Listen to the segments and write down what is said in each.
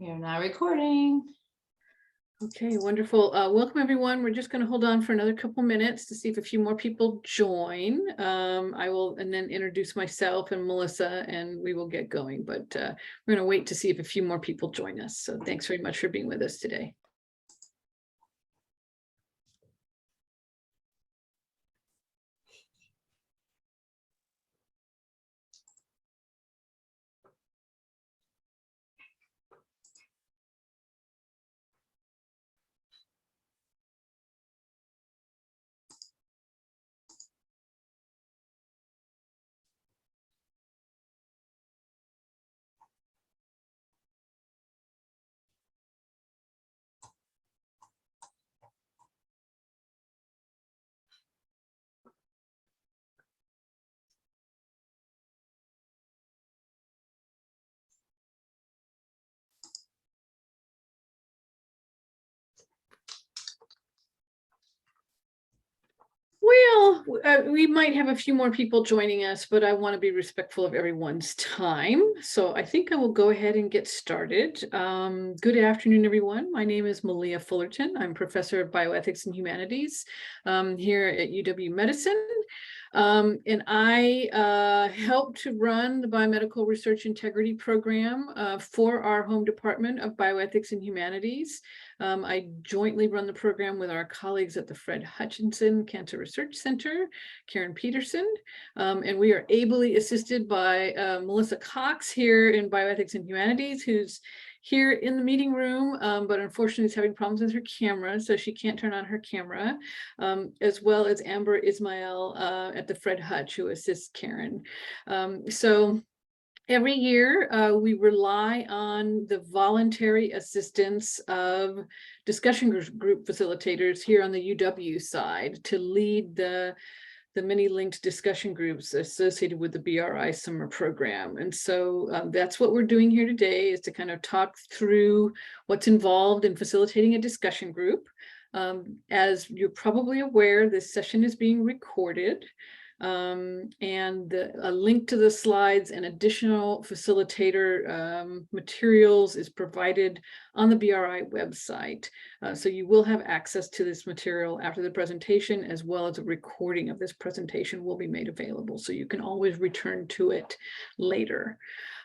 We are now recording. Okay, wonderful. Welcome everyone. We're just going to hold on for another couple minutes to see if a few more people join. I will and then introduce myself and Melissa and we will get going, but we're going to wait to see if a few more people join us. So thanks very much for being with us today. Well, we might have a few more people joining us, but I want to be respectful of everyone's time. So I think I will go ahead and get started. Good afternoon, everyone. My name is Malia Fullerton. I'm professor of bioethics and humanities here at UW Medicine. And I help to run the Biomedical Research Integrity Program for our home department of bioethics and humanities. I jointly run the program with our colleagues at the Fred Hutchinson Cancer Research Center, Karen Peterson, and we are ably assisted by Melissa Cox here in Bioethics and Humanities, who's here in the meeting room, but unfortunately is having problems with her camera, so she can't turn on her camera, as well as Amber Ismail at the Fred Hutch, who assists Karen. So every year, we rely on the voluntary assistance of discussion group facilitators here on the UW side to lead the many linked discussion groups associated with the BRI summer program. And so that's what we're doing here today, is to kind of talk through what's involved in facilitating a discussion group. As you're probably aware, this session is being recorded. And a link to the slides and additional facilitator materials is provided on the BRI website. So you will have access to this material after the presentation, as well as a recording of this presentation will be made available. So you can always return to it later.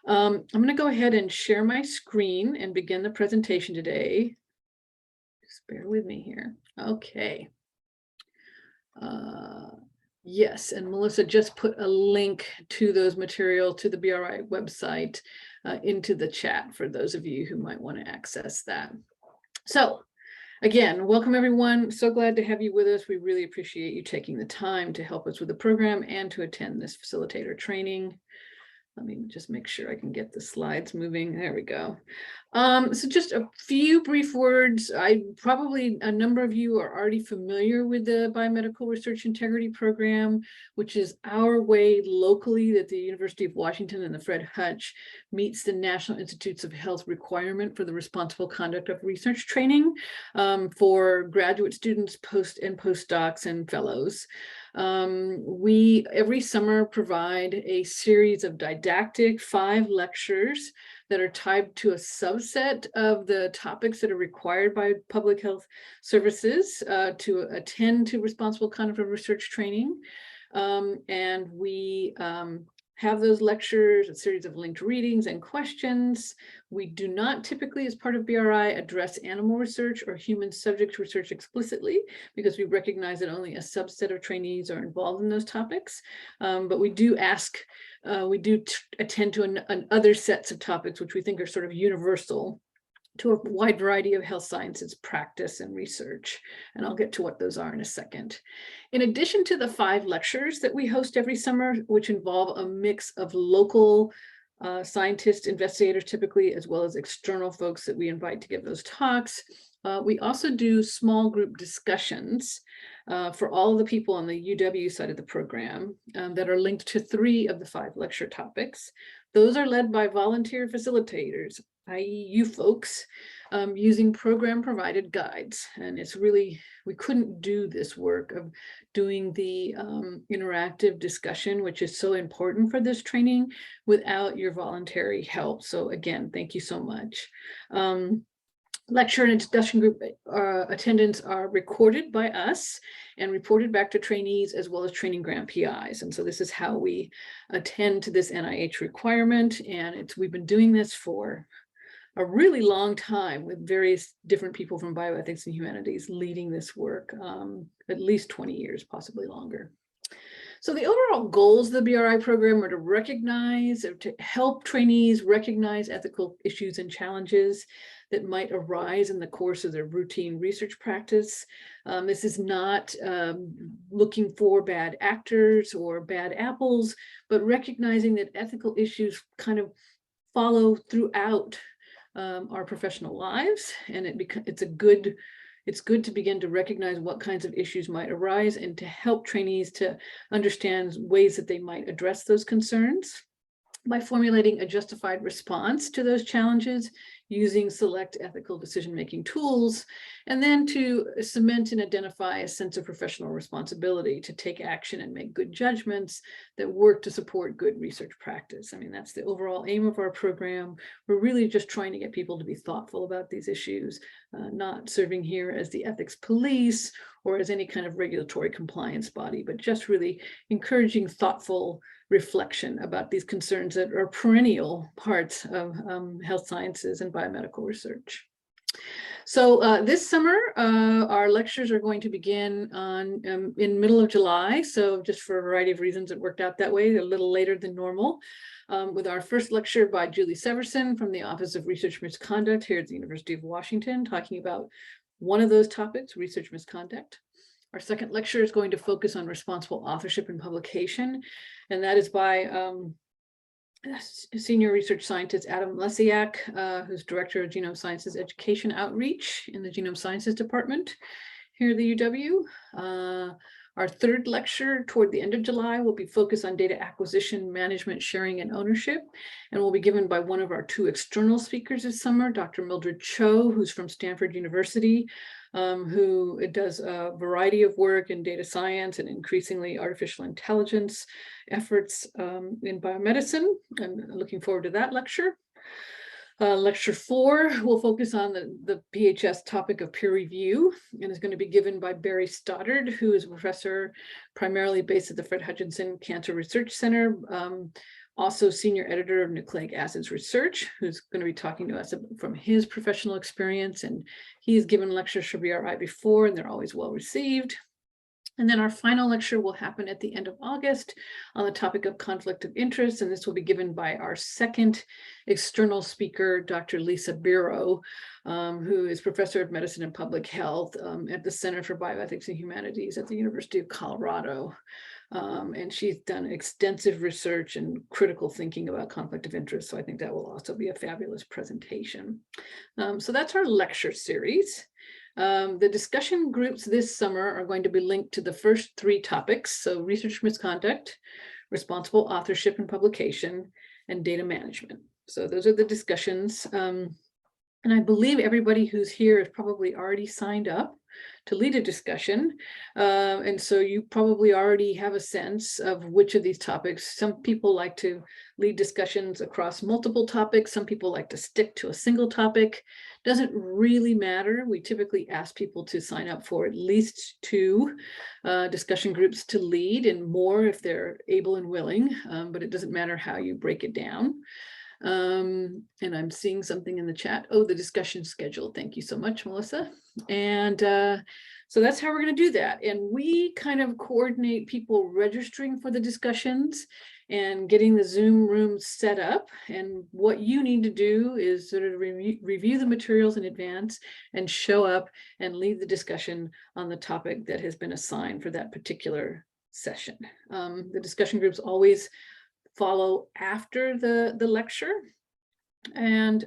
I'm going to go ahead and share my screen and begin the presentation today. Just bear with me here. Okay. Yes, and Melissa just put a link to those materials to the BRI website into the chat for those of you who might want to access that. So again, welcome everyone. So glad to have you with us. We really appreciate you taking the time to help us with the program and to attend this facilitator training. Let me just make sure I can get the slides moving. There we go. So just a few brief words. Probably a number of you are already familiar with the Biomedical Research Integrity Program, which is our way locally that the University of Washington and the Fred Hutch meets the National Institutes of Health requirement for the responsible conduct of research training for graduate students, postdocs, and fellows. We every summer provide a series of didactic 5 lectures that are tied to a subset of the topics that are required by public health services to attend to responsible conduct of research training. And we have those lectures, a series of linked readings and questions. We do not typically, as part of BRI, address animal research or human subject research explicitly, because we recognize that only a subset of trainees are involved in those topics. But we do ask, attend to other sets of topics, which we think are sort of universal to a wide variety of health sciences practice and research. And I'll get to what those are in a second. In addition to the 5 lectures that we host every summer, which involve a mix of local scientists, investigators typically, as well as external folks that we invite to give those talks, We also do small group discussions for all of the people on the UW side of the program that are linked to 3 of the 5 lecture topics. Those are led by volunteer facilitators, i.e. you folks, using program provided guides. And it's really, we couldn't do this work of doing the interactive discussion, which is so important for this training, without your voluntary help. So again, thank you so much. Lecture and discussion group attendance are recorded by us and reported back to trainees as well as training grant PIs. And so this is how we attend to this NIH requirement. And we've been doing this for a really long time with various different people from bioethics and humanities leading this work, at least 20 years, possibly longer. So the overall goals of the BRI program are to recognize or to help trainees recognize ethical issues and challenges that might arise in the course of their routine research practice. This is not looking for bad actors or bad apples, but recognizing that ethical issues kind of follow throughout our professional lives, and it's good to begin to recognize what kinds of issues might arise and to help trainees to understand ways that they might address those concerns by formulating a justified response to those challenges using select ethical decision-making tools, and then to cement and identify a sense of professional responsibility to take action and make good judgments that work to support good research practice. I mean, that's the overall aim of our program. We're really just trying to get people to be thoughtful about these issues, not serving here as the ethics police or as any kind of regulatory compliance body, but just really encouraging thoughtful reflection about these concerns that are perennial parts of health sciences and biomedical research. So this summer, our lectures are going to begin in middle of July. So just for a variety of reasons, it worked out that way, a little later than normal, with our first lecture by Julie Severson from the Office of Research Misconduct here at the University of Washington, talking about one of those topics, research misconduct. Our second lecture is going to focus on responsible authorship and publication, and that is by senior research scientist Adam Lesiak, who's director of Genome Sciences Education Outreach in the Genome Sciences Department here at the UW. Our third lecture toward the end of July will be focused on data acquisition, management, sharing, and ownership, and will be given by one of our 2 external speakers this summer, Dr. Mildred Cho, who's from Stanford University, who does a variety of work in data science and increasingly artificial intelligence efforts in biomedicine. I'm looking forward to that lecture. Lecture 4 will focus on the PHS topic of peer review and is going to be given by Barry Stoddard, who is a professor primarily based at the Fred Hutchinson Cancer Research Center, also senior editor of Nucleic Acids Research, who's going to be talking to us from his professional experience. And he's given lectures for BRI before, and they're always well received. And then our final lecture will happen at the end of August on the topic of conflict of interest, and this will be given by our second external speaker, Dr. Lisa Biro, who is professor of medicine and public health at the Center for Bioethics and Humanities at the University of Colorado. And she's done extensive research and critical thinking about conflict of interest, so I think that will also be a fabulous presentation. So that's our lecture series. The discussion groups this summer are going to be linked to the first 3 topics. So research misconduct, responsible authorship and publication, and data management. So those are the discussions. And I believe everybody who's here has probably already signed up to lead a discussion. And so you probably already have a sense of which of these topics. Some people like to lead discussions across multiple topics. Some people like to stick to a single topic. Doesn't really matter. We typically ask people to sign up for at least 2 discussion groups to lead, and more if they're able and willing, but it doesn't matter how you break it down. And I'm seeing something in the chat. Oh, the discussion schedule. Thank you so much, Melissa. And so that's how we're going to do that. And we kind of coordinate people registering for the discussions and getting the Zoom room set up. And what you need to do is sort of review the materials in advance and show up and lead the discussion on the topic that has been assigned for that particular session. The discussion groups always follow after the lecture. And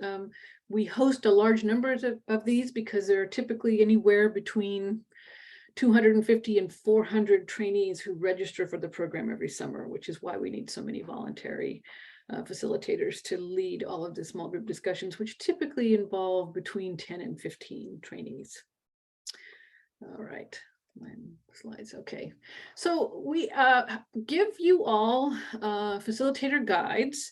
we host a large number of these because there are typically anywhere between 250 and 400 trainees who register for the program every summer, which is why we need so many voluntary facilitators to lead all of the small group discussions, which typically involve between 10 and 15 trainees. All right, my slides, okay. So we give you all facilitator guides,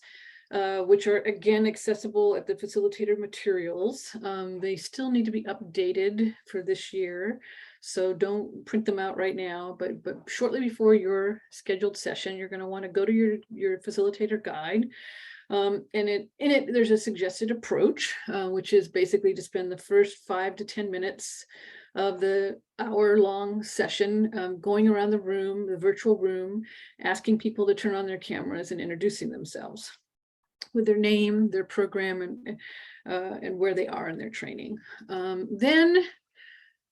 which are again accessible at the facilitator materials. They still need to be updated for this year, so don't print them out right now, but shortly before your scheduled session, you're going to want to go to your facilitator guide. And in it, there's a suggested approach, which is basically to spend the first 5 to 10 minutes of the hour-long session going around the room, the virtual room, asking people to turn on their cameras and introducing themselves with their name, their program, and where they are in their training. Then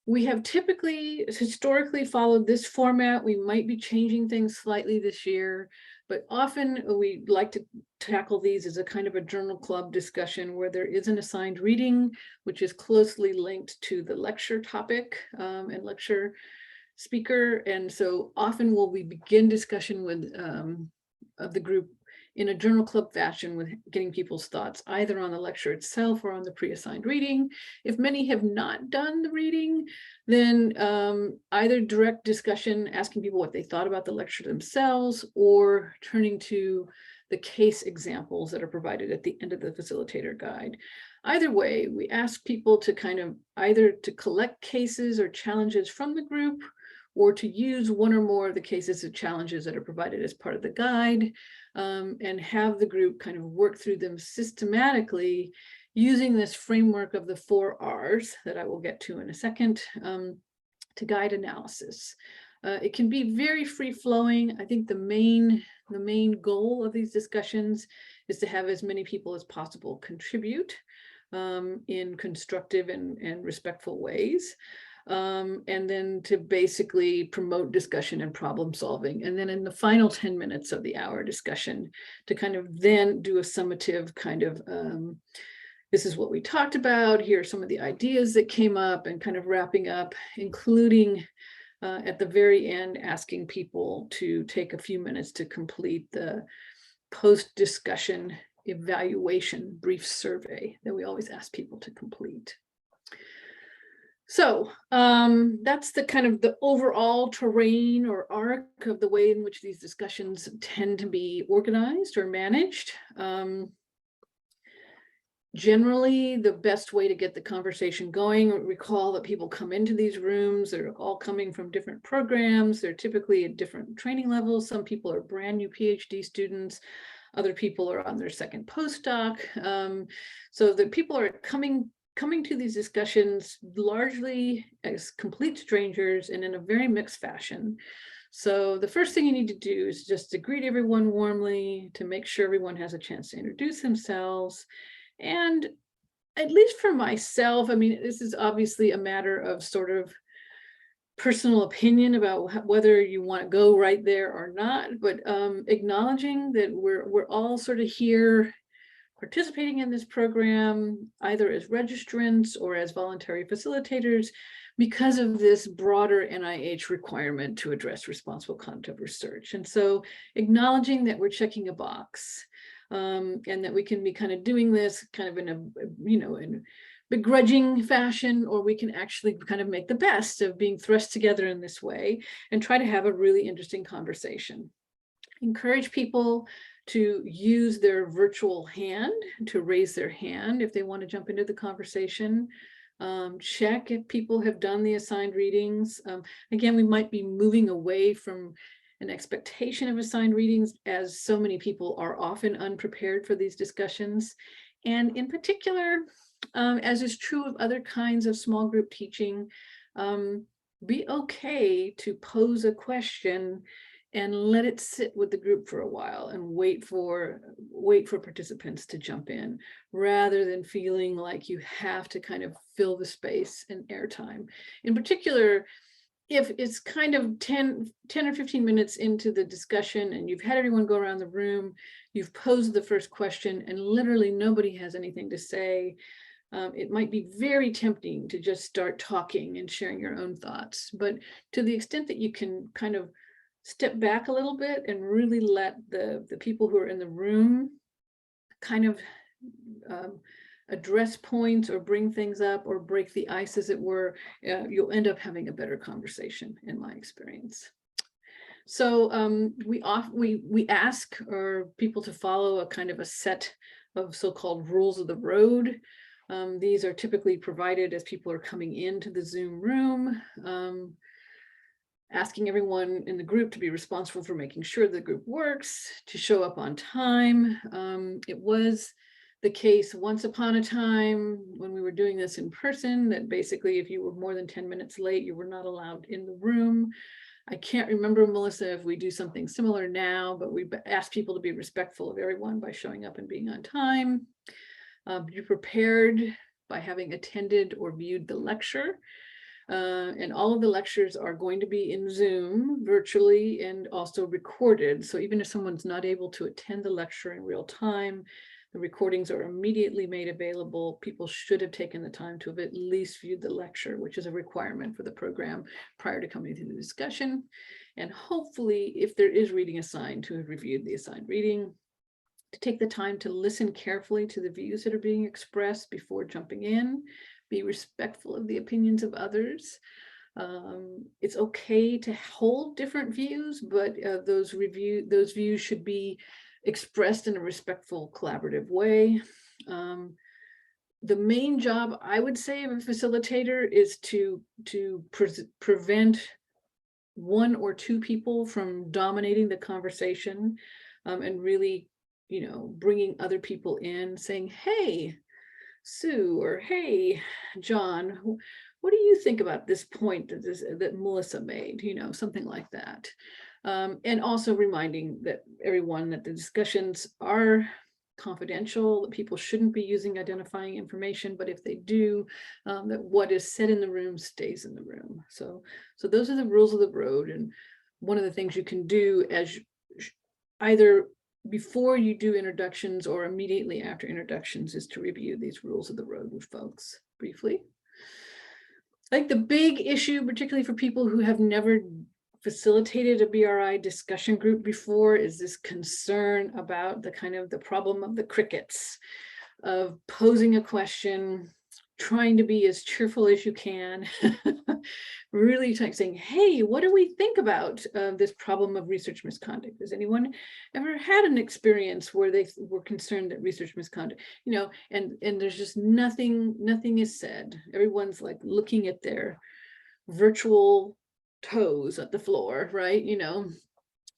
we have historically followed this format. We might be changing things slightly this year, but often we like to tackle these as a kind of a journal club discussion where there is an assigned reading, which is closely linked to the lecture topic and lecture speaker. And so often we begin discussion with of the group in a journal club fashion, with getting people's thoughts either on the lecture itself or on the pre-assigned reading. If many have not done the reading, then either direct discussion, asking people what they thought about the lecture themselves, or turning to the case examples that are provided at the end of the facilitator guide. Either way, we ask people to kind of either to collect cases or challenges from the group, or to use one or more of the cases or challenges that are provided as part of the guide, and have the group kind of work through them systematically using this framework of the 4 R's that I will get to in a second, to guide analysis. It can be very free-flowing. I think the main goal of these discussions is to have as many people as possible contribute in constructive and respectful ways. And then to basically promote discussion and problem solving. And then in the final 10 minutes of the hour discussion, to kind of then do a summative kind of, this is what we talked about, here are some of the ideas that came up, and kind of wrapping up, including at the very end, asking people to take a few minutes to complete the post-discussion evaluation brief survey that we always ask people to complete. So that's the kind of the overall terrain or arc of the way in which these discussions tend to be organized or managed. Generally, the best way to get the conversation going, recall that people come into these rooms, they're all coming from different programs, they're typically at different training levels. Some people are brand new PhD students, other people are on their second postdoc. So the people are coming to these discussions largely as complete strangers and in a very mixed fashion. So the first thing you need to do is just to greet everyone warmly, to make sure everyone has a chance to introduce themselves. And at least for myself, I mean, this is obviously a matter of sort of personal opinion about whether you want to go right there or not, but acknowledging that we're all sort of here participating in this program, either as registrants or as voluntary facilitators, because of this broader NIH requirement to address responsible conduct of research. And so acknowledging that we're checking a box, and that we can be kind of doing this kind of in a, in begrudging fashion, or we can actually kind of make the best of being thrust together in this way and try to have a really interesting conversation. Encourage people to use their virtual hand to raise their hand if they want to jump into the conversation. Check if people have done the assigned readings. Again, we might be moving away from an expectation of assigned readings, as so many people are often unprepared for these discussions. And in particular, as is true of other kinds of small group teaching, be okay to pose a question and let it sit with the group for a while and wait for participants to jump in, rather than feeling like you have to kind of fill the space and airtime. In particular, if it's kind of 10 or 15 minutes into the discussion and you've had everyone go around the room, you've posed the first question and literally nobody has anything to say, it might be very tempting to just start talking and sharing your own thoughts. But to the extent that you can kind of step back a little bit and really let the people who are in the room kind of address points or bring things up or break the ice, as it were, you'll end up having a better conversation, in my experience. So we ask people to follow a kind of a set of so-called rules of the road. These are typically provided as people are coming into the Zoom room, asking everyone in the group to be responsible for making sure the group works, to show up on time. It was the case once upon a time when we were doing this in person that basically if you were more than 10 minutes late, you were not allowed in the room. I can't remember, Melissa, if we do something similar now, but we ask people to be respectful of everyone by showing up and being on time. Be prepared by having attended or viewed the lecture. And all of the lectures are going to be in Zoom virtually and also recorded. So even if someone's not able to attend the lecture in real time, the recordings are immediately made available. People should have taken the time to have at least viewed the lecture, which is a requirement for the program prior to coming to the discussion. And hopefully, if there is reading assigned, to have reviewed the assigned reading, to take the time to listen carefully to the views that are being expressed before jumping in, be respectful of the opinions of others. It's okay to hold different views, but those views should be expressed in a respectful, collaborative way. The main job, I would say, of a facilitator is to prevent one or two people from dominating the conversation, and really, bringing other people in, saying, "Hey, Sue," or "Hey, John, what do you think about this point that Melissa made?" Something like that. And also reminding everyone that the discussions are confidential, that people shouldn't be using identifying information, but if they do, that what is said in the room stays in the room. So those are the rules of the road. And one of the things you can do as either before you do introductions or immediately after introductions is to review these rules of the road with folks briefly. I think the big issue, particularly for people who have never facilitated a BRI discussion group before, is this concern about the problem of the crickets, of posing a question, trying to be as cheerful as you can, really saying, "Hey, what do we think about this problem of research misconduct? Has anyone ever had an experience where they were concerned that research misconduct, and there's just nothing is said. Everyone's like looking at their virtual toes at the floor, right?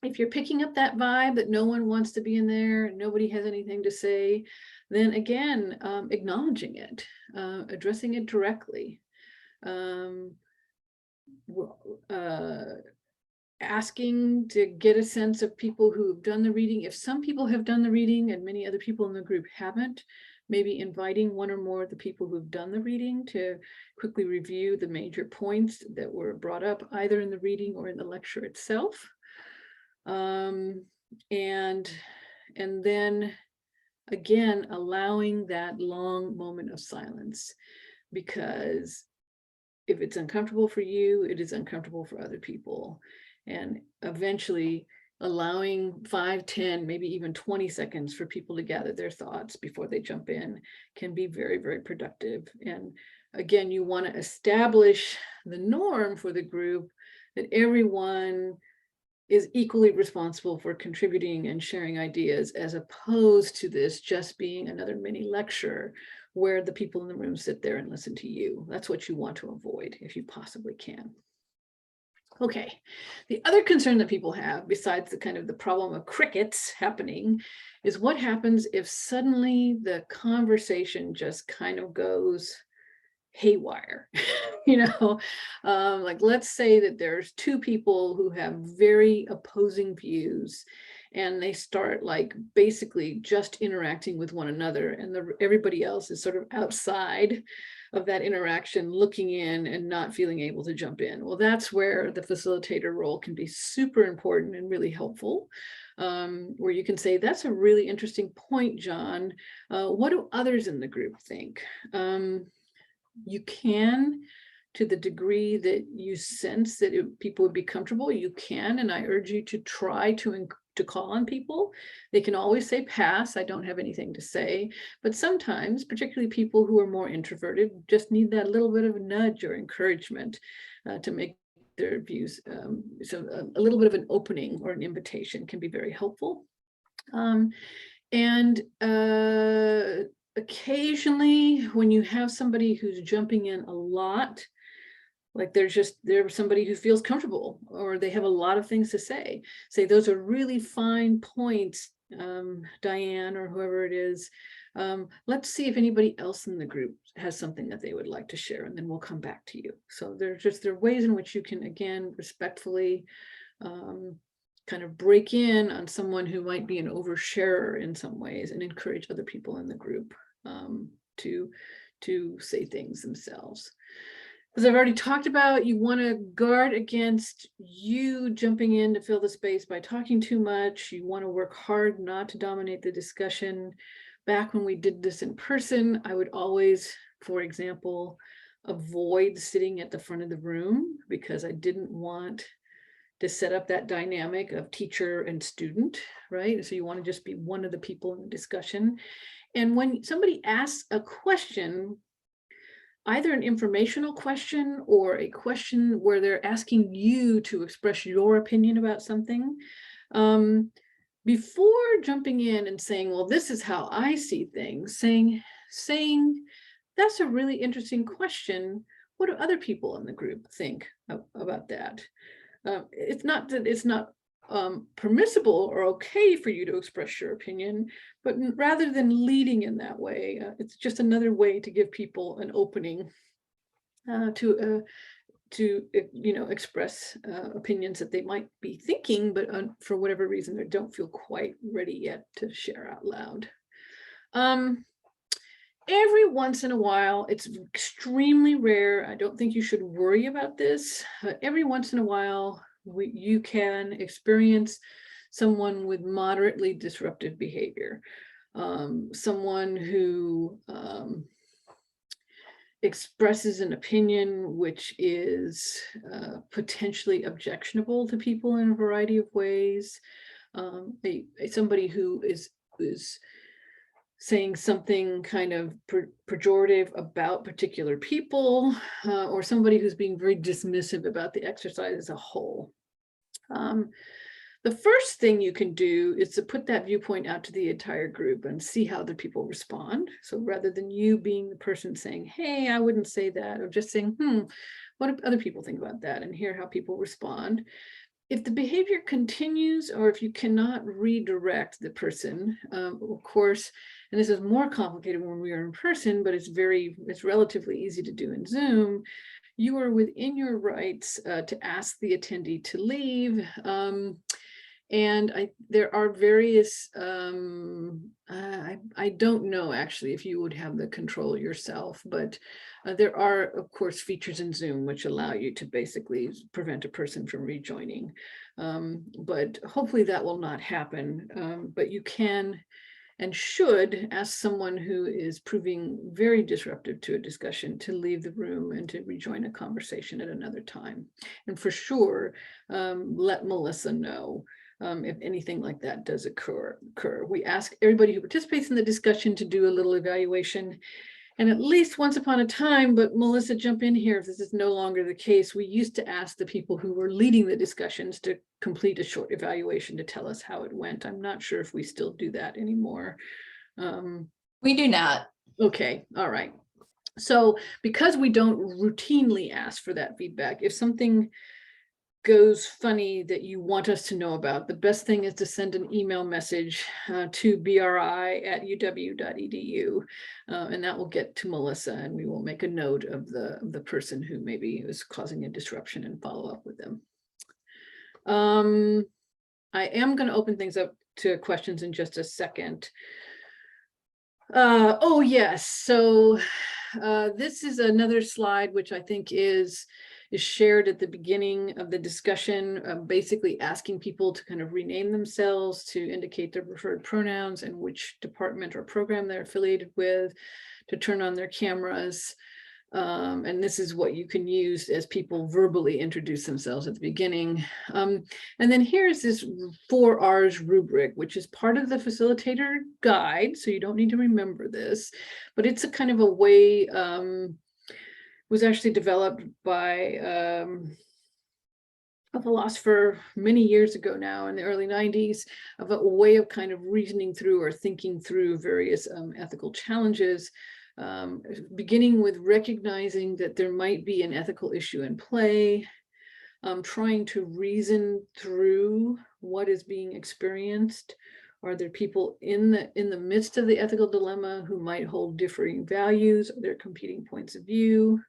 If you're picking up that vibe that no one wants to be in there and nobody has anything to say, then again, acknowledging it, addressing it directly, asking to get a sense of people who have done the reading. If some people have done the reading and many other people in the group haven't, maybe inviting one or more of the people who've done the reading to quickly review the major points that were brought up either in the reading or in the lecture itself. And then again, allowing that long moment of silence, because if it's uncomfortable for you, it is uncomfortable for other people. And eventually allowing 5, 10, maybe even 20 seconds for people to gather their thoughts before they jump in can be very, very productive. And again, you want to establish the norm for the group that everyone is equally responsible for contributing and sharing ideas, as opposed to this just being another mini lecture where the people in the room sit there and listen to you. That's what you want to avoid if you possibly can. Okay, the other concern that people have, besides the problem of crickets happening, is what happens if suddenly the conversation just kind of goes haywire. Like let's say that there's two people who have very opposing views, and they start like basically just interacting with one another, and everybody else is sort of outside of that interaction, looking in and not feeling able to jump in. Well, that's where the facilitator role can be super important and really helpful, where you can say, that's a really interesting point, John. What do others in the group think? You can, to the degree that you sense that people would be comfortable, you can, and I urge you to try to call on people. They can always say pass, I don't have anything to say, but sometimes, particularly people who are more introverted, just need that little bit of a nudge or encouragement to make their views. So a little bit of an opening or an invitation can be very helpful. Occasionally, when you have somebody who's jumping in a lot, like there's somebody who feels comfortable, or they have a lot of things to say those are really fine points, Diane or whoever it is. Let's see if anybody else in the group has something that they would like to share, and then we'll come back to you. So there are ways in which you can, again, respectfully kind of break in on someone who might be an oversharer in some ways, and encourage other people in the group to say things themselves. As I've already talked about, you want to guard against you jumping in to fill the space by talking too much. You want to work hard not to dominate the discussion. Back when we did this in person, I would always, for example, avoid sitting at the front of the room, because I didn't want to set up that dynamic of teacher and student, right? So you want to just be one of the people in the discussion. And when somebody asks a question, either an informational question or a question where they're asking you to express your opinion about something, before jumping in and saying, well, this is how I see things, saying, that's a really interesting question. What do other people in the group think about that? It's not that it's not permissible or okay for you to express your opinion, but rather than leading in that way, it's just another way to give people an opening to express opinions that they might be thinking, but for whatever reason they don't feel quite ready yet to share out loud. Every once in a while, it's extremely rare, I don't think you should worry about this, every once in a while you can experience someone with moderately disruptive behavior, someone who expresses an opinion which is potentially objectionable to people in a variety of ways, somebody who is saying something kind of pejorative about particular people, or somebody who's being very dismissive about the exercise as a whole. The first thing you can do is to put that viewpoint out to the entire group and see how the people respond. So rather than you being the person saying, hey, I wouldn't say that, or just saying, what do other people think about that, and hear how people respond. If the behavior continues, or if you cannot redirect the person, of course, and this is more complicated when we are in person, but it's relatively easy to do in Zoom, you are within your rights to ask the attendee to leave. And there are various, I don't know actually if you would have the control yourself, but there are, of course, features in Zoom which allow you to basically prevent a person from rejoining. But hopefully that will not happen. But you can and should ask someone who is proving very disruptive to a discussion to leave the room and to rejoin a conversation at another time. And for sure, let Melissa know if anything like that does occur. We ask everybody who participates in the discussion to do a little evaluation. And at least once upon a time, but Melissa, jump in here if this is no longer the case, we used to ask the people who were leading the discussions to complete a short evaluation to tell us how it went. I'm not sure if we still do that anymore. We do not. Okay, all right. So because we don't routinely ask for that feedback, if something goes funny that you want us to know about, the best thing is to send an email message to bri@uw.edu, and that will get to Melissa, and we will make a note of the person who maybe is causing a disruption and follow up with them. I am going to open things up to questions in just a second. Oh, yes. So this is another slide, which I think is shared at the beginning of the discussion, basically asking people to kind of rename themselves, to indicate their preferred pronouns and which department or program they're affiliated with, to turn on their cameras. And this is what you can use as people verbally introduce themselves at the beginning. And then here's this 4 R's rubric, which is part of the facilitator guide. So you don't need to remember this, but it's a kind of a way, was actually developed by a philosopher many years ago now in the early 90s, of a way of kind of reasoning through or thinking through various ethical challenges. Beginning with recognizing that there might be an ethical issue in play, trying to reason through what is being experienced. Are there people in the midst of the ethical dilemma who might hold differing values? Are there competing points of view?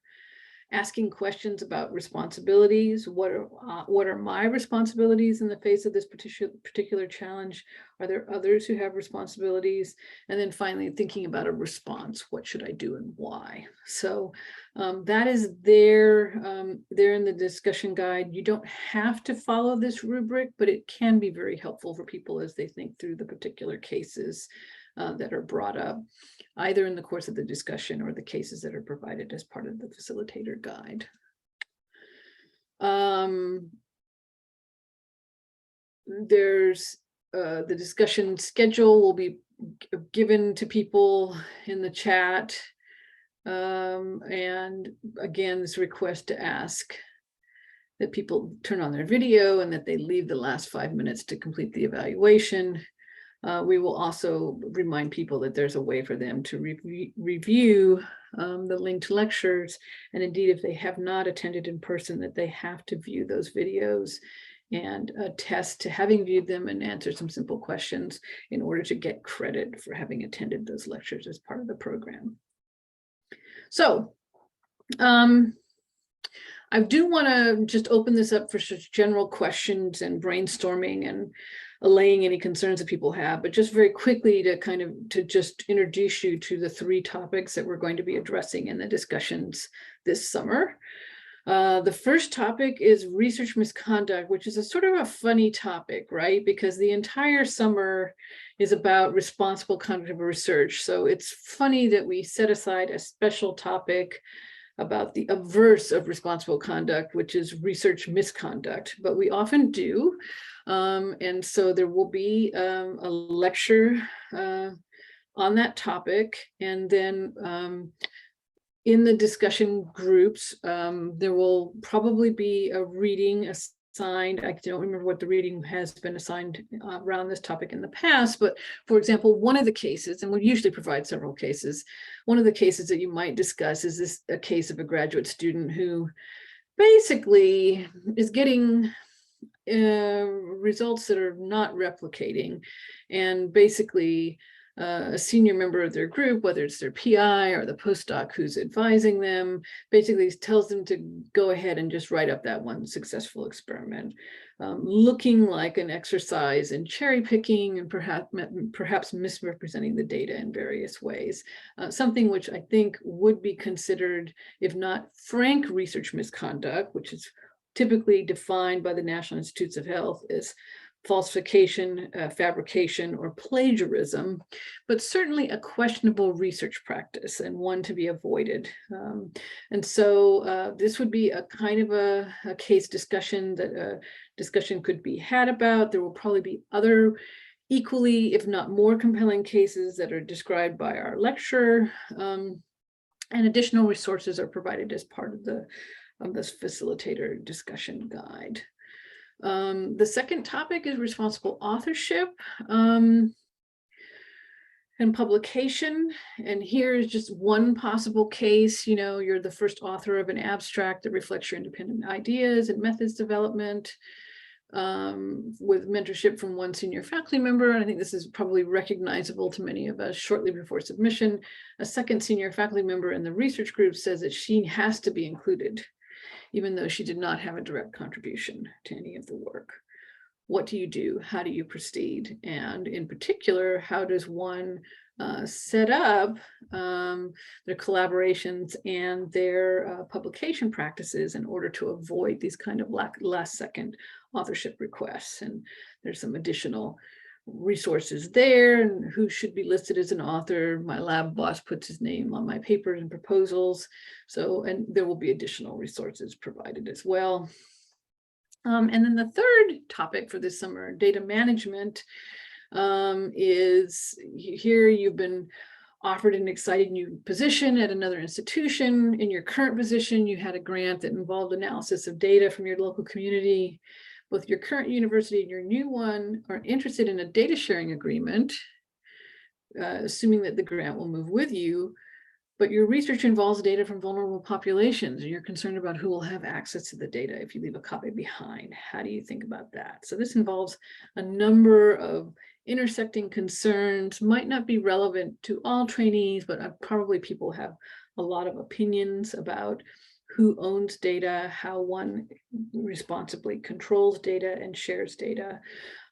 Asking questions about responsibilities. What are my responsibilities in the face of this particular challenge? Are there others who have responsibilities? And then finally thinking about a response. What should I do and why? So that is there in the discussion guide. You don't have to follow this rubric, but it can be very helpful for people as they think through the particular cases that are brought up, either in the course of the discussion or the cases that are provided as part of the facilitator guide. There's the discussion schedule will be given to people in the chat. And again, this request to ask that people turn on their video and that they leave the last 5 minutes to complete the evaluation. We will also remind people that there's a way for them to review the linked lectures. And indeed, if they have not attended in person, that they have to view those videos and attest to having viewed them and answer some simple questions in order to get credit for having attended those lectures as part of the program. So I do want to just open this up for such general questions and brainstorming and allaying any concerns that people have, but just very quickly to just introduce you to the 3 topics that we're going to be addressing in the discussions this summer. The first topic is research misconduct, which is a sort of a funny topic, right? Because the entire summer is about responsible conduct of research. So it's funny that we set aside a special topic about the obverse of responsible conduct, which is research misconduct, but we often do. And so there will be a lecture on that topic. And then in the discussion groups, there will probably be a reading assigned. I don't remember what the reading has been assigned around this topic in the past, but for example, one of the cases, and we usually provide several cases, one of the cases that you might discuss is a case of a graduate student who basically is getting results that are not replicating, and basically a senior member of their group, whether it's their PI or the postdoc who's advising them, basically tells them to go ahead and just write up that one successful experiment, looking like an exercise in cherry picking and perhaps misrepresenting the data in various ways. Something which I think would be considered, if not frank research misconduct, which is typically defined by the National Institutes of Health as falsification, fabrication, or plagiarism, but certainly a questionable research practice and one to be avoided. And so this would be a kind of a case discussion that discussion could be had about. There will probably be other equally, if not more compelling cases that are described by our lecturer, and additional resources are provided as part of this facilitator discussion guide. The second topic is responsible authorship and publication. And here is just one possible case. You know, you're the first author of an abstract that reflects your independent ideas and methods development with mentorship from one senior faculty member. And I think this is probably recognizable to many of us. Shortly before submission, a second senior faculty member in the research group says that she has to be included, even though she did not have a direct contribution to any of the work. what do you do? How do you proceed? And in particular, how does one set up their collaborations and their publication practices in order to avoid these kind of last second authorship requests? And there's some additional resources there, and who should be listed as an author. My lab boss puts his name on my papers and proposals. So, and there will be additional resources provided as well. And then the third topic for this summer, data management, is here you've been offered an exciting new position at another institution. In your current position, you had a grant that involved analysis of data from your local community. Both your current university and your new one are interested in a data sharing agreement, assuming that the grant will move with you. But your research involves data from vulnerable populations, and you're concerned about who will have access to the data if you leave a copy behind. How do you think about that? So this involves a number of intersecting concerns, might not be relevant to all trainees, but probably people have a lot of opinions about who owns data, how one responsibly controls data and shares data.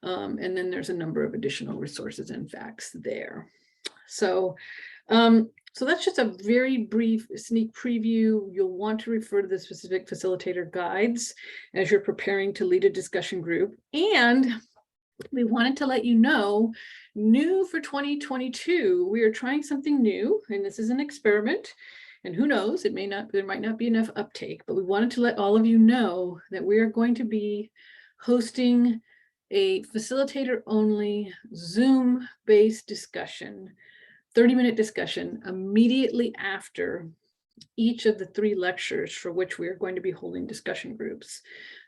And then there's a number of additional resources and facts there. So that's just a very brief sneak preview. You'll want to refer to the specific facilitator guides as you're preparing to lead a discussion group. And we wanted to let you know, new for 2022, we are trying something new, and this is an experiment. And who knows, there might not be enough uptake, but we wanted to let all of you know that we are going to be hosting a facilitator-only Zoom-based discussion, 30-minute discussion immediately after each of the 3 lectures for which we are going to be holding discussion groups.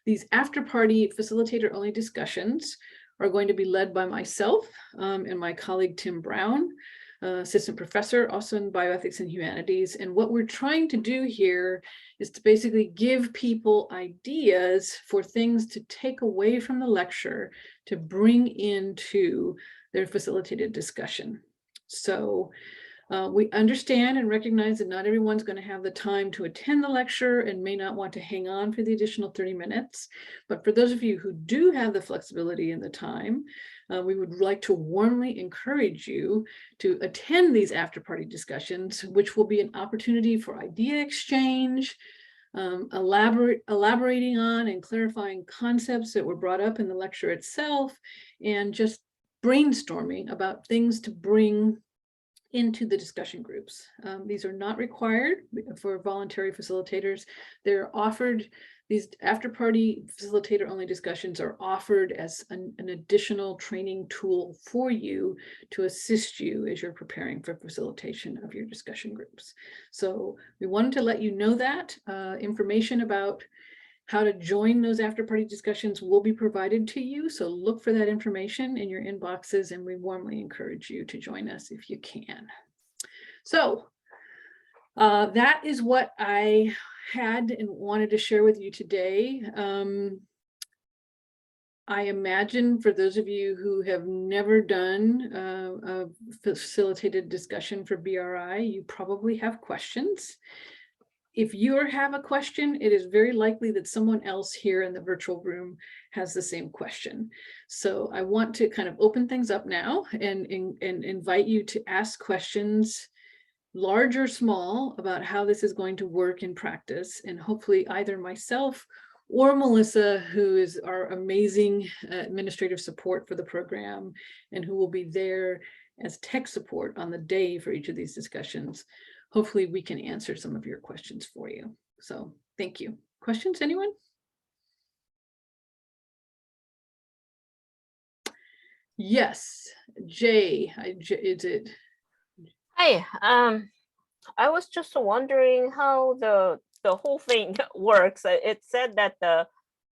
These after-party facilitator-only discussions are going to be led by myself and my colleague Tim Brown, assistant professor, also in bioethics and humanities. And what we're trying to do here is to basically give people ideas for things to take away from the lecture to bring into their facilitated discussion. So we understand and recognize that not everyone's going to have the time to attend the lecture and may not want to hang on for the additional 30 minutes. But for those of you who do have the flexibility and the time, we would like to warmly encourage you to attend these after-party discussions, which will be an opportunity for idea exchange, elaborating on and clarifying concepts that were brought up in the lecture itself, and just brainstorming about things to bring into the discussion groups. These are not required for voluntary facilitators. They're offered, these after-party facilitator-only discussions are offered as an additional training tool for you to assist you as you're preparing for facilitation of your discussion groups. So we wanted to let you know that information about how to join those after-party discussions will be provided to you. So look for that information in your inboxes, and we warmly encourage you to join us if you can. So that is what I had and wanted to share with you today. I imagine for those of you who have never done a facilitated discussion for BRI, you probably have questions. If you have a question, it is very likely that someone else here in the virtual room has the same question. So I want to kind of open things up now and invite you to ask questions, large or small, about how this is going to work in practice. And hopefully either myself or Melissa, who is our amazing administrative support for the program and who will be there as tech support on the day for each of these discussions, hopefully we can answer some of your questions for you. So thank you. Questions, anyone? Yes, Jay, is it? Hi, I was just wondering how the whole thing works. It said that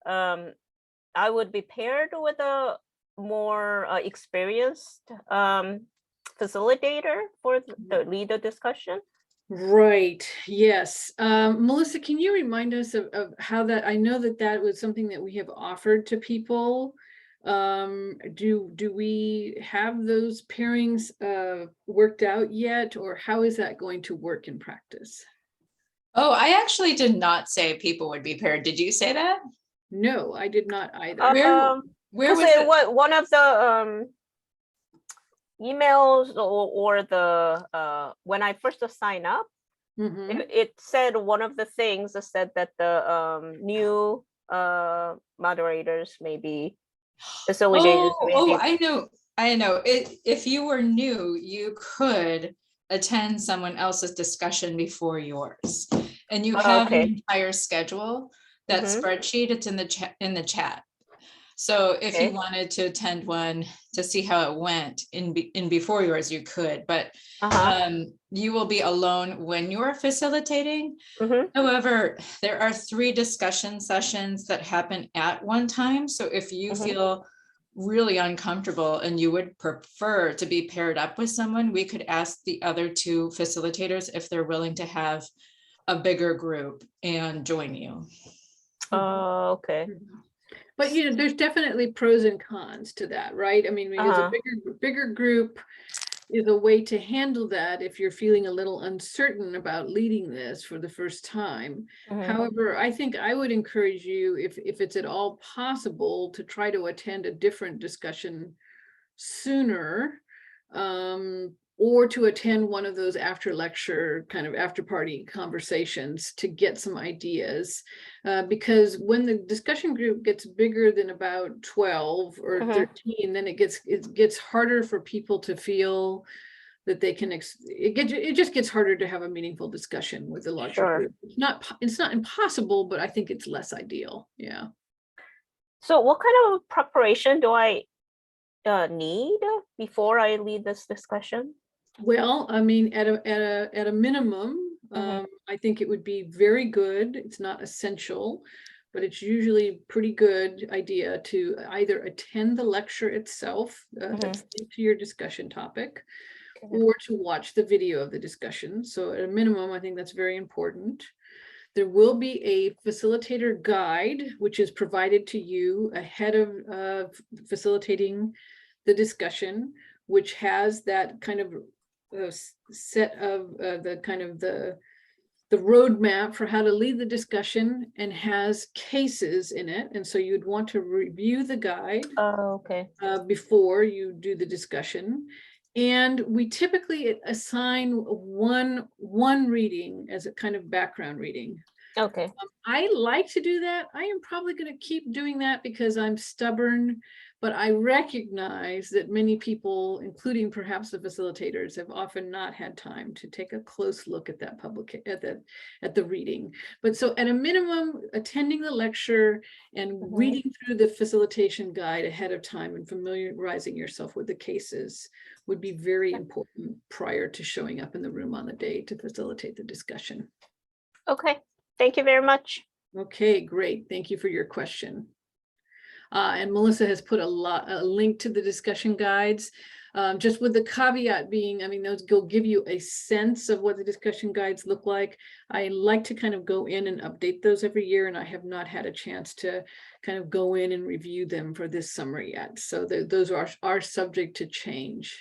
I would be paired with a more experienced facilitator for the lead the discussion. Right, yes. Melissa, can you remind us of how that, I know that was something that we have offered to people. Do we have those pairings worked out yet, or how is that going to work in practice? Oh, I actually did not say people would be paired. Did you say that? No, I did not either. Where Because was it? what one of the emails or the when I first signed up, Mhm. it said one of the things that said that the new moderators maybe facilitators Oh, maybe. I know. If you were new, you could attend someone else's discussion before yours. And you have an Okay. entire schedule. That Mhm. spreadsheet, it's in the chat. So if you Okay. wanted to attend one to see how it went in before yours, you could, but you will be alone when you're facilitating. Mhm. However, there are 3 discussion sessions that happen at one time. So if you Mhm. feel really uncomfortable and you would prefer to be paired up with someone, we could ask the other 2 facilitators if they're willing to have a bigger group and join you. Okay. Mhm. But you know, there's definitely pros and cons to that, right? I mean, because a bigger group is a way to handle that if you're feeling a little uncertain about leading this for the first time. Mhm. However, I think I would encourage you, if it's at all possible, to try to attend a different discussion sooner, or to attend one of those after lecture kind of after party conversations to get some ideas, because when the discussion group gets bigger than about 12 or Mhm. 13, then it gets harder for people to feel that they can it just gets harder to have a meaningful discussion with a larger Sure. group. It's not impossible, but I think it's less ideal. Yeah. So what kind of preparation do I need before I lead this discussion? Well, I mean, at a minimum, Mhm. I think it would be very good. It's not essential, but it's usually pretty good idea to either attend the lecture itself, that's linked to your discussion topic, Okay. or to watch the video of the discussion. So at a minimum, I think that's very important. There will be a facilitator guide, which is provided to you ahead of facilitating the discussion, which has that kind of set of the kind of the roadmap for how to lead the discussion, and has cases in it. And so you'd want to review the guide Okay. before you do the discussion. And we typically assign one reading as a kind of background reading. Okay. I like to do that. I am probably going to keep doing that because I'm stubborn, but I recognize that many people, including perhaps the facilitators, have often not had time to take a close look at that at the reading. But so at a minimum, attending the lecture and reading through the facilitation guide ahead of time and familiarizing yourself with the cases would be very important prior to showing up in the room on the day to facilitate the discussion. Okay. Thank you very much. Okay, great. Thank you for your question. And Melissa has put a link to the discussion guides, just with the caveat being, I mean, those will give you a sense of what the discussion guides look like. I like to kind of go in and update those every year, and I have not had a chance to kind of go in and review them for this summer yet. So those are subject to change.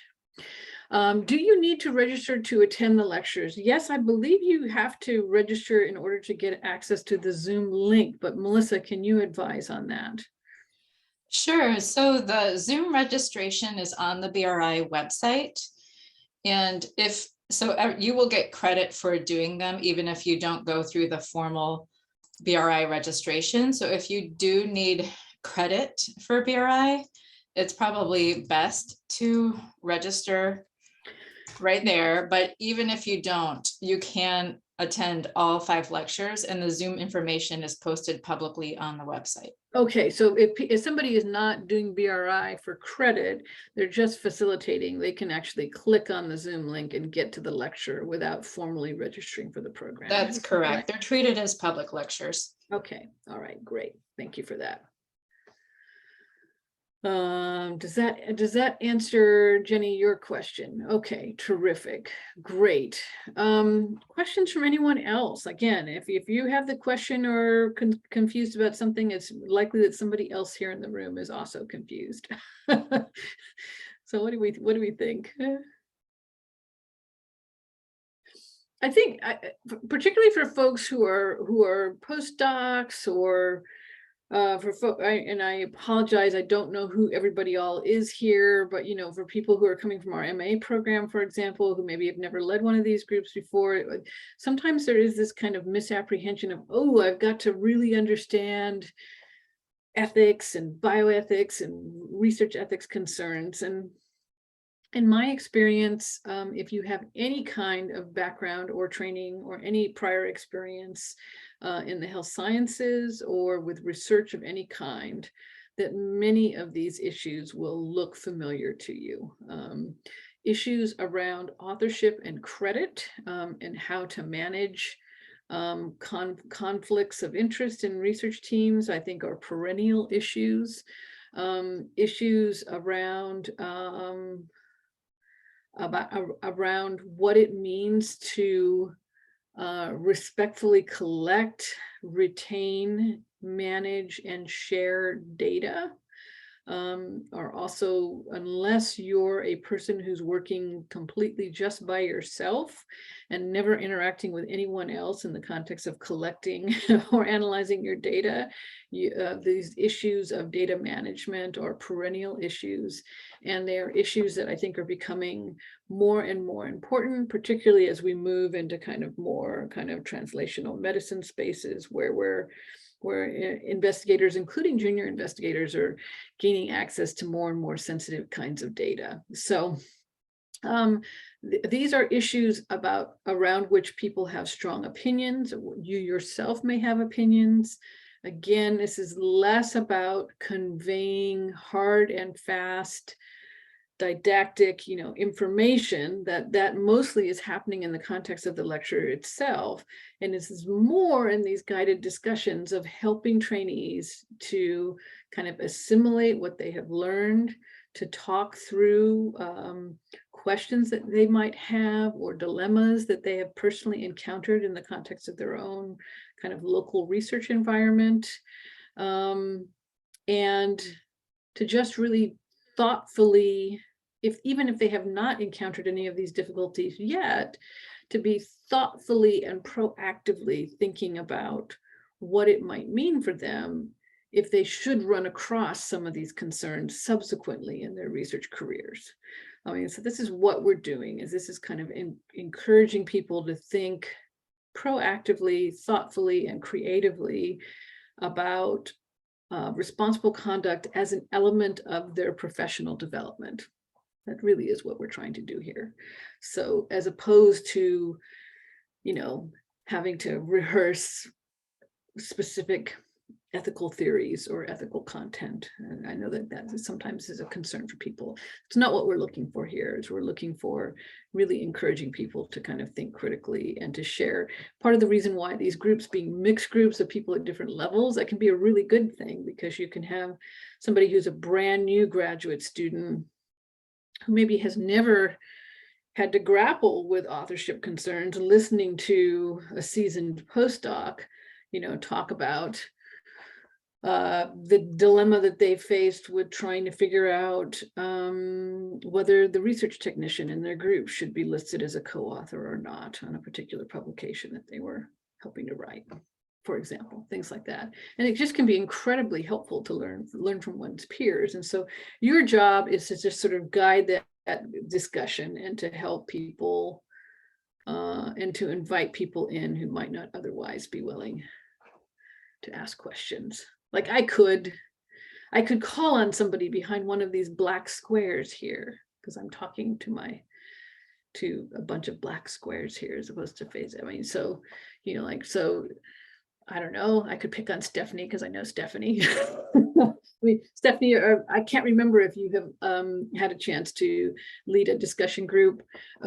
Do you need to register to attend the lectures? Yes, I believe you have to register in order to get access to the Zoom link, but Melissa, can you advise on that? Sure. So the Zoom registration is on the BRI website. And you will get credit for doing them, even if you don't go through the formal BRI registration. So if you do need credit for BRI, it's probably best to register right there. But even if you don't, you can attend all 5 lectures, and the Zoom information is posted publicly on the website. Okay, so if somebody is not doing BRI for credit, they're just facilitating, they can actually click on the Zoom link and get to the lecture without formally registering for the program. That's correct. They're treated as public lectures. Okay, all right, great. Thank you for that. Does that answer, Jenny, your question? Okay, terrific, great. Questions from anyone else? Again, if you have the question or confused about something, it's likely that somebody else here in the room is also confused. So what do we think? I think particularly for folks who are postdocs or And I apologize, I don't know who everybody all is here, but for people who are coming from our MA program, for example, who maybe have never led one of these groups before, sometimes there is this kind of misapprehension of, oh, I've got to really understand ethics and bioethics and research ethics concerns. And in my experience, if you have any kind of background or training or any prior experience in the health sciences or with research of any kind, that many of these issues will look familiar to you. Issues around authorship and credit and how to manage conflicts of interest in research teams, I think, are perennial issues. Issues around around what it means to respectfully collect, retain, manage, and share data are also, unless you're a person who's working completely just by yourself and never interacting with anyone else in the context of collecting or analyzing your data, these issues of data management are perennial issues, and they are issues that I think are becoming more and more important, particularly as we move into more translational medicine spaces where investigators, including junior investigators, are gaining access to more and more sensitive kinds of data. So these are issues around which people have strong opinions. You yourself may have opinions. Again, this is less about conveying hard and fast didactic, information that mostly is happening in the context of the lecture itself. And this is more in these guided discussions of helping trainees to kind of assimilate what they have learned, to talk through questions that they might have or dilemmas that they have personally encountered in the context of their own kind of local research environment. And to just really thoughtfully, even if they have not encountered any of these difficulties yet, to be thoughtfully and proactively thinking about what it might mean for them if they should run across some of these concerns subsequently in their research careers. I mean, so this is what we're doing, is this is kind of encouraging people to think proactively, thoughtfully, and creatively about responsible conduct as an element of their professional development. That really is what we're trying to do here. So as opposed to, having to rehearse specific ethical theories or ethical content. And I know that sometimes is a concern for people. It's not what we're looking for here. Is we're looking for really encouraging people to kind of think critically and to share. Part of the reason why these groups being mixed groups of people at different levels, that can be a really good thing, because you can have somebody who's a brand new graduate student who maybe has never had to grapple with authorship concerns, listening to a seasoned postdoc, talk about the dilemma that they faced with trying to figure out whether the research technician in their group should be listed as a co-author or not on a particular publication that they were helping to write, for example, things like that. And it just can be incredibly helpful to learn from one's peers. And so your job is to just sort of guide that discussion and to help people and to invite people in who might not otherwise be willing to ask questions. Like I could call on somebody behind one of these black squares here, because I'm talking to a bunch of black squares here as opposed to face. I mean, so, so I don't know, I could pick on Stephanie because I know Stephanie. I mean, Stephanie, I can't remember if you have had a chance to lead a discussion group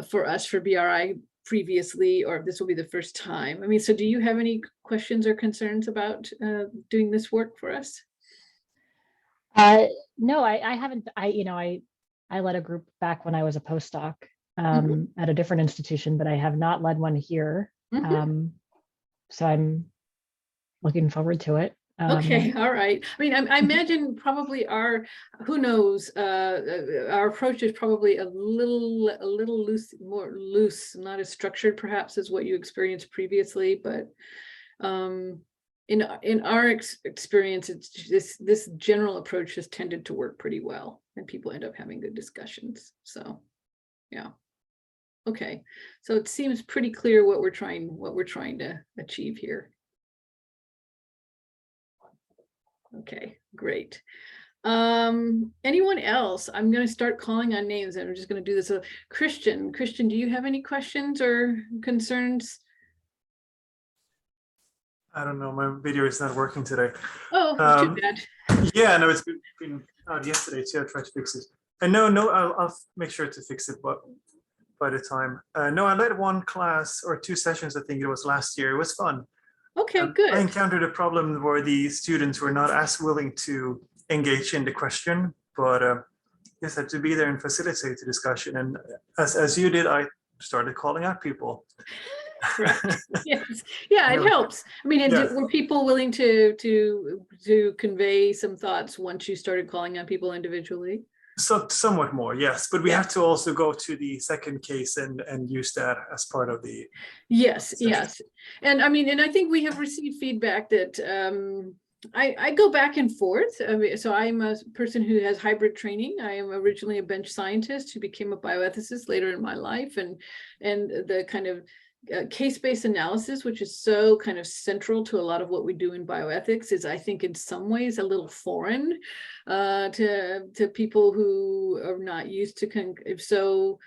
for us for BRI previously, or if this will be the first time. I mean, so do you have any questions or concerns about doing this work for us? No, I haven't. I led a group back when I was a postdoc at a different institution, but I have not led one here. So I'm looking forward to it. Okay, all right. I mean, I imagine probably who knows, our approach is probably a little loose, more loose, not as structured perhaps as what you experienced previously, but in our experience, it's this general approach has tended to work pretty well, and people end up having good discussions. So, yeah. Okay, so it seems pretty clear what we're trying to achieve here. Okay, great. Anyone else? I'm going to start calling on names, and I'm just going to do this. So, Christian, do you have any questions or concerns? I don't know, my video is not working today. Oh, too bad. Yeah, no, it's been out yesterday too. I tried to fix it. And no, I'll make sure to fix it by the time. No, I led one class or 2 sessions, I think it was last year. It was fun. Okay, good. I encountered a problem where the students were not as willing to engage in the question, but yes, had to be there and facilitate the discussion. And as you did, I started calling out people. Right. Yes. Yeah, it helps. I mean, were people willing to convey some thoughts once you started calling on people individually? So somewhat more, yes, but we have to also go to the second case and use that as part of the yes. And I mean, and I think we have received feedback that I go back and forth. I mean, so I'm a person who has hybrid training. I am originally a bench scientist who became a bioethicist later in my life, and the kind of case-based analysis, which is so kind of central to a lot of what we do in bioethics, is I think in some ways a little foreign to people who are not used to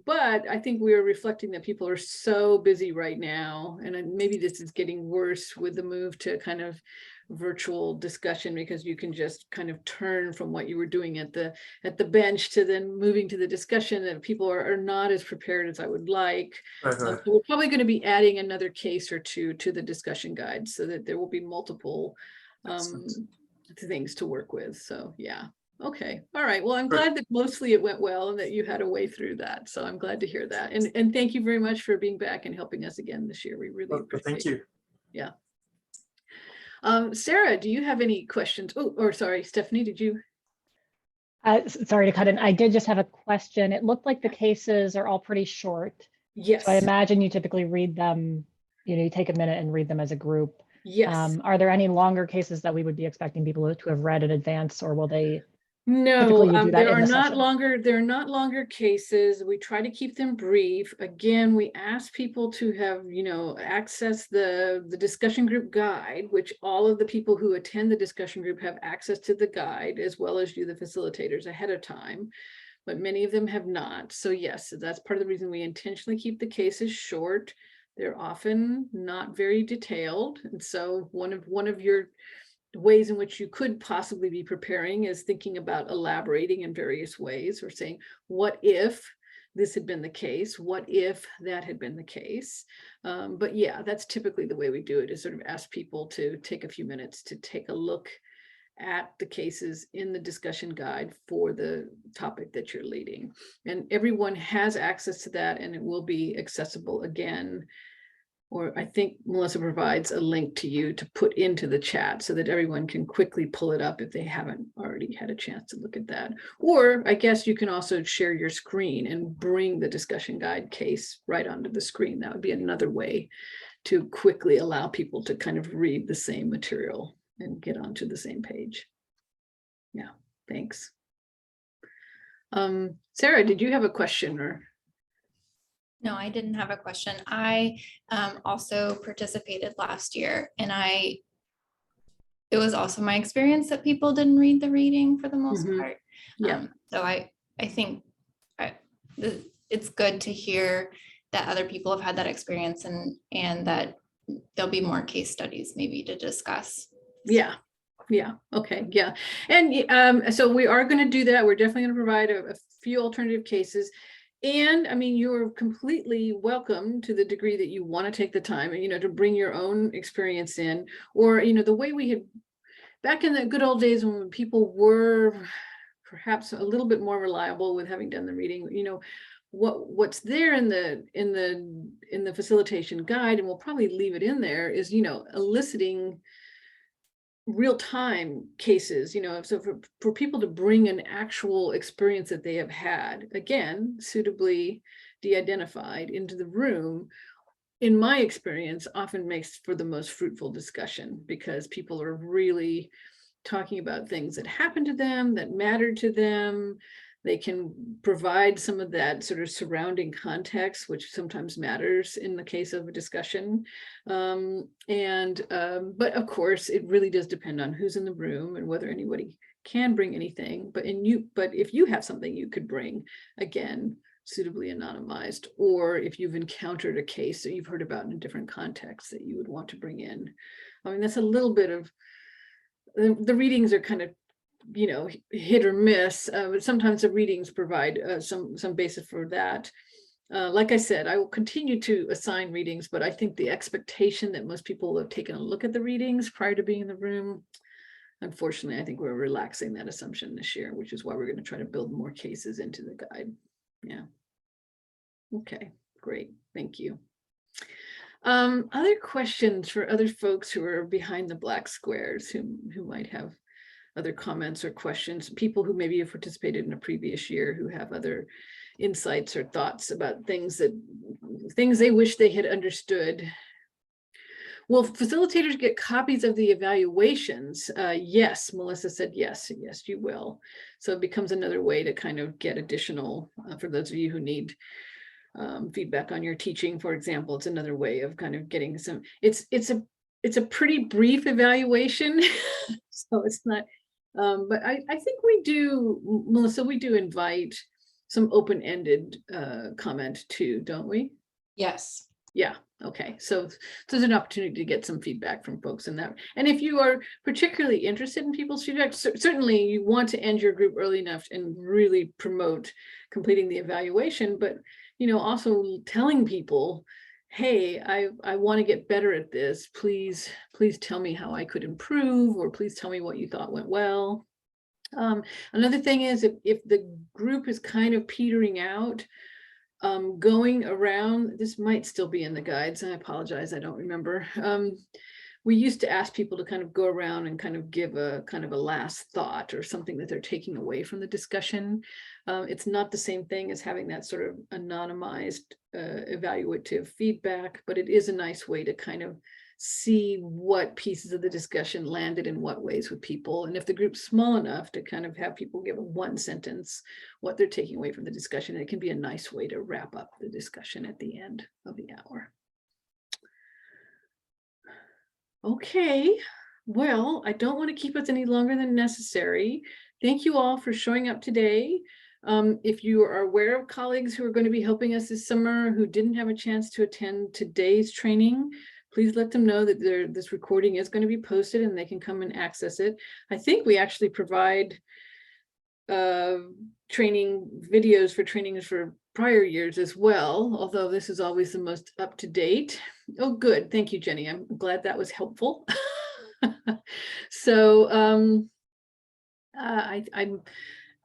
but I think we are reflecting that people are so busy right now, and maybe this is getting worse with the move to kind of virtual discussion, because you can just kind of turn from what you were doing at the bench to then moving to the discussion, and people are not as prepared as I would like. So we're probably going to be adding another case or two to the discussion guide so that there will be multiple things to work with. So yeah. Okay. All right. Well, I'm glad that mostly it went well and that you had a way through that. So I'm glad to hear that. And thank you very much for being back and helping us again this year. We really appreciate it. Thank you. Yeah. Sarah, do you have any questions? Oh, or sorry, Stephanie, did you? Sorry to cut in. I did just have a question. It looked like the cases are all pretty short. Yes. So I imagine you typically read them, you take a minute and read them as a group. Yes. Are there any longer cases that we would be expecting people to have read in advance, or will they? No, there are not longer cases. We try to keep them brief. Again, we ask people to have, access the discussion group guide, which all of the people who attend the discussion group have access to the guide, as well as you, the facilitators, ahead of time. But many of them have not. So yes, that's part of the reason we intentionally keep the cases short. They're often not very detailed. And so one of your ways in which you could possibly be preparing is thinking about elaborating in various ways, or saying, what if this had been the case? What if that had been the case? But yeah, that's typically the way we do it, is sort of ask people to take a few minutes to take a look at the cases in the discussion guide for the topic that you're leading. And everyone has access to that, and it will be accessible again. Or I think Melissa provides a link to you to put into the chat so that everyone can quickly pull it up if they haven't already had a chance to look at that. Or I guess you can also share your screen and bring the discussion guide case right onto the screen. That would be another way to quickly allow people to kind of read the same material and get onto the same page. Yeah, thanks. Sarah, did you have a question or? No, I didn't have a question. I also participated last year, and it was also my experience that people didn't read the reading for the most part. Yeah. So I think it's good to hear that other people have had that experience, and that there'll be more case studies maybe to discuss. Yeah. Yeah. Okay. Yeah. And so we are going to do that. We're definitely going to provide a few alternative cases. And I mean, you're completely welcome, to the degree that you want to take the time, to bring your own experience in, or, the way we had back in the good old days when people were perhaps a little bit more reliable with having done the reading, what's there in the facilitation guide, and we'll probably leave it in there, is, eliciting real-time cases, so for people to bring an actual experience that they have had, again, suitably de-identified, into the room, in my experience, often makes for the most fruitful discussion, because people are really talking about things that happened to them, that mattered to them. They can provide some of that sort of surrounding context, which sometimes matters in the case of a discussion. But of course, it really does depend on who's in the room and whether anybody can bring anything. But if you have something you could bring, again, suitably anonymized, or if you've encountered a case that you've heard about in a different context that you would want to bring in. I mean, that's a little bit of, the readings are kind of, hit or miss, but sometimes the readings provide some basis for that. Like I said, I will continue to assign readings, but I think the expectation that most people have taken a look at the readings prior to being in the room, unfortunately, I think we're relaxing that assumption this year, which is why we're going to try to build more cases into the guide. Yeah. Okay, great. Thank you. Other questions for other folks who are behind the black squares, who might have other comments or questions, people who maybe have participated in a previous year who have other insights or thoughts about things they wish they had understood. Will facilitators get copies of the evaluations? Yes, Melissa said yes, you will. So it becomes another way to kind of get additional, for those of you who need feedback on your teaching, for example, it's another way of kind of getting some, it's a pretty brief evaluation, so it's not, but I think we do, Melissa, we do invite some open-ended comment too, don't we? Yes. Yeah, okay, so there's an opportunity to get some feedback from folks in that. And if you are particularly interested in people's feedback, certainly you want to end your group early enough and really promote completing the evaluation, but also telling people, hey, I want to get better at this. Please tell me how I could improve, or please tell me what you thought went well. Another thing is, if the group is kind of petering out, going around, this might still be in the guides, I apologize, I don't remember. We used to ask people to kind of go around and kind of give a last thought or something that they're taking away from the discussion. It's not the same thing as having that sort of anonymized evaluative feedback, but it is a nice way to kind of see what pieces of the discussion landed in what ways with people. And if the group's small enough to kind of have people give a one sentence what they're taking away from the discussion, it can be a nice way to wrap up the discussion at the end of the hour. Okay, well, I don't want to keep us any longer than necessary. Thank you all for showing up today. If you are aware of colleagues who are going to be helping us this summer who didn't have a chance to attend today's training, please let them know that this recording is going to be posted and they can come and access it. I think we actually provide training videos for trainings for prior years as well, although this is always the most up to date. Oh, good. Thank you, Jenny. I'm glad that was helpful. So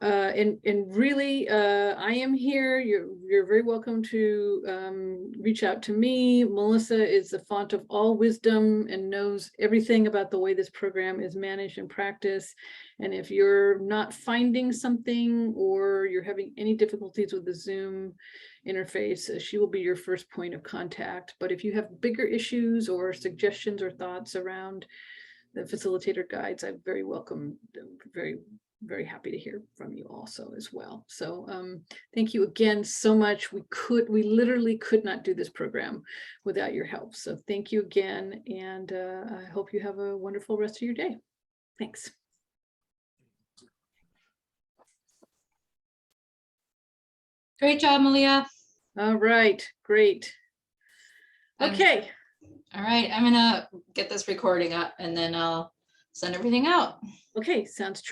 and really, I am here. You're very welcome to reach out to me. Melissa is the font of all wisdom and knows everything about the way this program is managed and practiced. And if you're not finding something or you're having any difficulties with the Zoom interface, she will be your first point of contact. But if you have bigger issues or suggestions or thoughts around the facilitator guides, I'm very welcome, very happy to hear from you also as well. So thank you again so much. We literally could not do this program without your help. So thank you again. And I hope you have a wonderful rest of your day. Thanks. Great job, Malia. All right, great. Okay. All right, I'm gonna get this recording up and then I'll send everything out. Okay, sounds true.